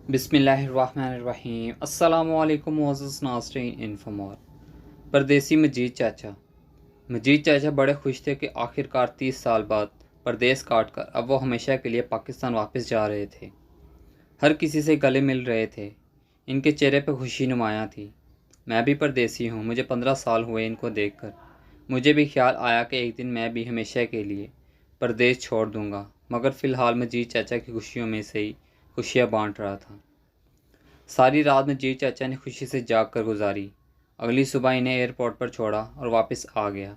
बिस्मिल्लाहिर्रहमानिर्रहीम। अस्सलाम वालेकुम मुअज़्ज़ज़ नाज़रीन। इन्फोमॉर परदेसी मजीद चाचा बड़े खुश थे कि आखिरकार 30 साल बाद परदेस काट कर अब वो हमेशा के लिए पाकिस्तान वापस जा रहे थे। हर किसी से गले मिल रहे थे। इनके चेहरे पर खुशी नुमायाँ थी। मैं भी परदेसी हूँ, मुझे 15 साल हुए इनको देखकर। मुझे भी ख्याल आया कि एक दिन मैं भी हमेशा के लिए परदेस छोड़ दूँगा, मगर फ़िलहाल मजीद चाचा की खुशियों में से ही खुशियाँ बांट रहा था। सारी रात मजीद चाचा ने खुशी से जाग कर गुजारी। अगली सुबह इन्हें एयरपोर्ट पर छोड़ा और वापस आ गया।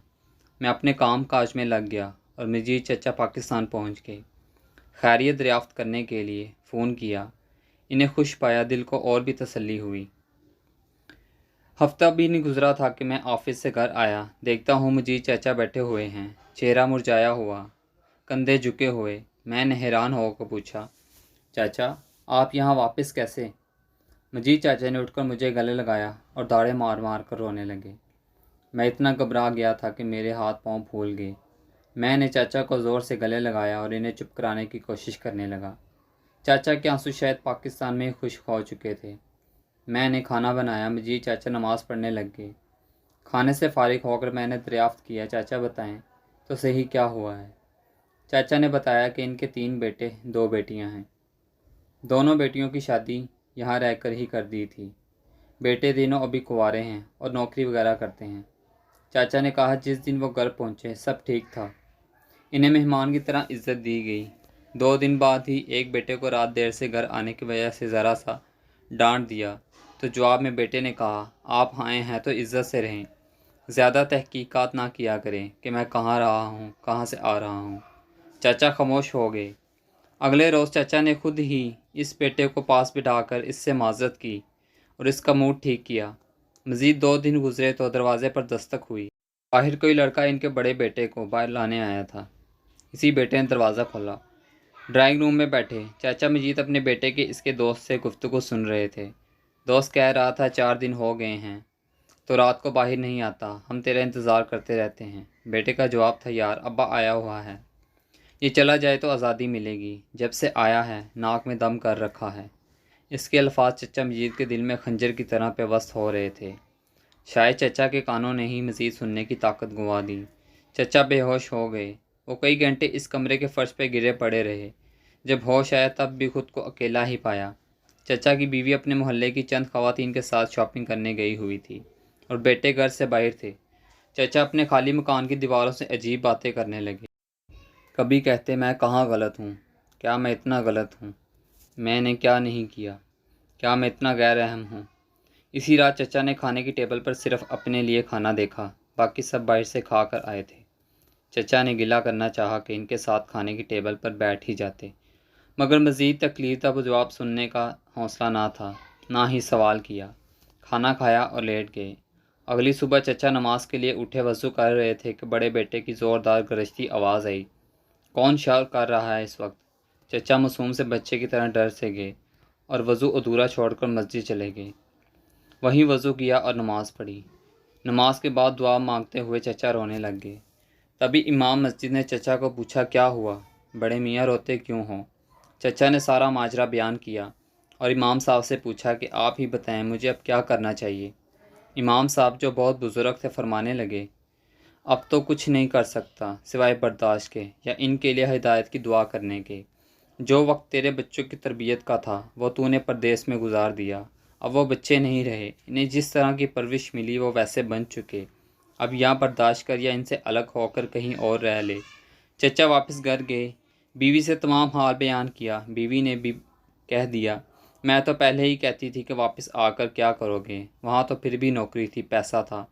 मैं अपने काम काज में लग गया और मजीद चाचा पाकिस्तान पहुंच गए। खैरियत दरियाफ्त करने के लिए फ़ोन किया। इन्हें खुश पाया, दिल को और भी तसल्ली हुई। हफ्ता भी नहीं गुजरा था कि मैं ऑफिस से घर आया। देखता हूँ मजीद चाचा बैठे हुए हैं, चेहरा मुरझाया हुआ, कंधे झुके हुए। मैंने हैरान होकर पूछा, चाचा आप यहाँ वापस कैसे? मजीद चाचा ने उठकर मुझे गले लगाया और दाढ़ें मार मार कर रोने लगे। मैं इतना घबरा गया था कि मेरे हाथ पांव फूल गए। मैंने चाचा को ज़ोर से गले लगाया और इन्हें चुप कराने की कोशिश करने लगा। चाचा के आंसू शायद पाकिस्तान में ही खुश्क हो चुके थे। मैंने खाना बनाया। मजीद चाचा नमाज़ पढ़ने लग गए। खाने से फारिग होकर मैंने दरियाफ्त किया, चाचा बताएं तो सही क्या हुआ है? चाचा ने बताया कि इनके 3 बेटे 2 बेटियां हैं। दोनों बेटियों की शादी यहाँ रहकर ही कर दी थी। बेटे तीनों अभी कुंवारे हैं और नौकरी वगैरह करते हैं। चाचा ने कहा जिस दिन वो घर पहुंचे सब ठीक था। इन्हें मेहमान की तरह इज्जत दी गई। 2 दिन बाद ही एक बेटे को रात देर से घर आने की वजह से ज़रा सा डांट दिया, तो जवाब में बेटे ने कहा आप आए हैं तो इज्जत से रहें, ज़्यादा तहकीकात ना किया करें कि मैं कहाँ रहा हूँ कहाँ से आ रहा हूँ। चाचा खामोश हो गए। अगले रोज़ चाचा ने खुद ही इस बेटे को पास बिठाकर इससे माजरत की और इसका मूड ठीक किया। मज़ीद 2 दिन गुजरे तो दरवाज़े पर दस्तक हुई। बाहर कोई लड़का इनके बड़े बेटे को बाहर लाने आया था। इसी बेटे ने दरवाज़ा खोला। ड्राइंग रूम में बैठे चाचा मजीद अपने बेटे के इसके दोस्त से गुफ्तगू सुन रहे थे। दोस्त कह रहा था 4 दिन हो गए हैं तो रात को बाहर नहीं आता, हम तेरा इंतज़ार करते रहते हैं। बेटे का जवाब था यार अब्बा आया हुआ है, ये चला जाए तो आज़ादी मिलेगी, जब से आया है नाक में दम कर रखा है। इसके अल्फाज चचा मजीद के दिल में खंजर की तरह पेवस्त हो रहे थे। शायद चचा के कानों ने ही मज़ीद सुनने की ताकत गंवा दी। चचा बेहोश हो गए। वो कई घंटे इस कमरे के फर्श पर गिरे पड़े रहे। जब होश आया तब भी खुद को अकेला ही पाया। चचा की बीवी अपने मोहल्ले की चंद खवातीन के साथ शॉपिंग करने गई हुई थी और बेटे घर से बाहर थे। चचा अपने खाली मकान की दीवारों से अजीब बातें करने लगे। कभी कहते मैं कहाँ गलत हूँ, क्या मैं इतना गलत हूँ, मैंने क्या नहीं किया, क्या मैं इतना गैर रहम हूँ। इसी रात चचा ने खाने की टेबल पर सिर्फ अपने लिए खाना देखा, बाकी सब बाहर से खा कर आए थे। चचा ने गिला करना चाहा कि इनके साथ खाने की टेबल पर बैठ ही जाते, मगर मज़ीद तकलीफ तब जवाब सुनने का हौसला ना था, ना ही सवाल किया। खाना खाया और लेट गए। अगली सुबह चचा नमाज के लिए उठे, वज़ू कर रहे थे कि बड़े बेटे की ज़ोरदार गरजती आवाज़ आई। कौन शौर कर रहा है इस वक्त? चचा मासूम से बच्चे की तरह डर से गए और वज़ू अधूरा छोड़कर मस्जिद चले गए। वहीं वज़ू किया और नमाज़ पढ़ी। नमाज के बाद दुआ मांगते हुए चचा रोने लग गए। तभी इमाम मस्जिद ने चचा को पूछा क्या हुआ, बड़े मियाँ रोते क्यों हो? चचा ने सारा माजरा बयान किया और इमाम साहब से पूछा कि आप ही बताएं मुझे अब क्या करना चाहिए। इमाम साहब जो बहुत बुज़ुर्ग थे फरमाने लगे, अब तो कुछ नहीं कर सकता सिवाय बर्दाश्त के या इनके लिए हिदायत की दुआ करने के। जो वक्त तेरे बच्चों की तरबियत का था वो तूने परदेस में गुजार दिया। अब वो बच्चे नहीं रहे, इन्हें जिस तरह की परवरिश मिली वो वैसे बन चुके। अब यहाँ बर्दाश्त कर या इनसे अलग होकर कहीं और रह ले। चचा वापस घर गए। बीवी से तमाम हाल बयान किया। बीवी ने भी कह दिया मैं तो पहले ही कहती थी कि वापस आकर क्या करोगे, वहाँ तो फिर भी नौकरी थी, पैसा था,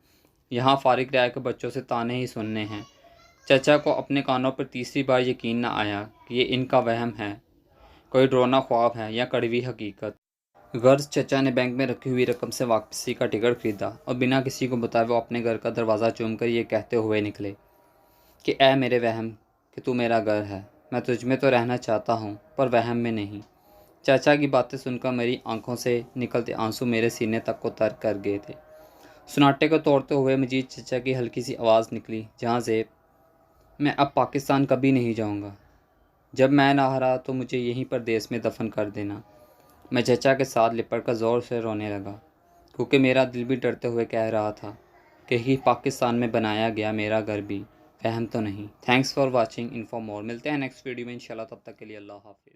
यहाँ फारिग रह कर बच्चों से ताने ही सुनने हैं। चचा को अपने कानों पर तीसरी बार यकीन न आया कि ये इनका वहम है, कोई डरावना ख्वाब है या कड़वी हकीकत। गर्ज चचा ने बैंक में रखी हुई रकम से वापसी का टिकट खरीदा और बिना किसी को बताए वो अपने घर का दरवाज़ा चूमकर ये कहते हुए निकले कि ऐ मेरे वहम कि तू मेरा घर है, मैं तुझ में तो रहना चाहता हूँ पर वहम में नहीं। चाचा की बातें सुनकर मेरी आंखों से निकलते आंसू मेरे सीने तक को तर कर गए थे। सन्नाटे को तोड़ते हुए मजीद चचा की हल्की सी आवाज़ निकली, जहाँ से मैं अब पाकिस्तान कभी नहीं जाऊँगा। जब मैं ना रहा तो मुझे यहीं पर देश में दफन कर देना। میں چچا کے ساتھ لپٹ کر زور سے رونے لگا، کیونکہ میرا دل بھی ڈرتے ہوئے کہہ رہا تھا کہ ہی پاکستان میں بنایا گیا میرا گھر بھی وہم تو نہیں۔ تھینکس فار واچنگ انفو مور، ملتے ہیں نیکسٹ ویڈیو میں انشاءاللہ، تب تک کے لیے اللہ حافظ۔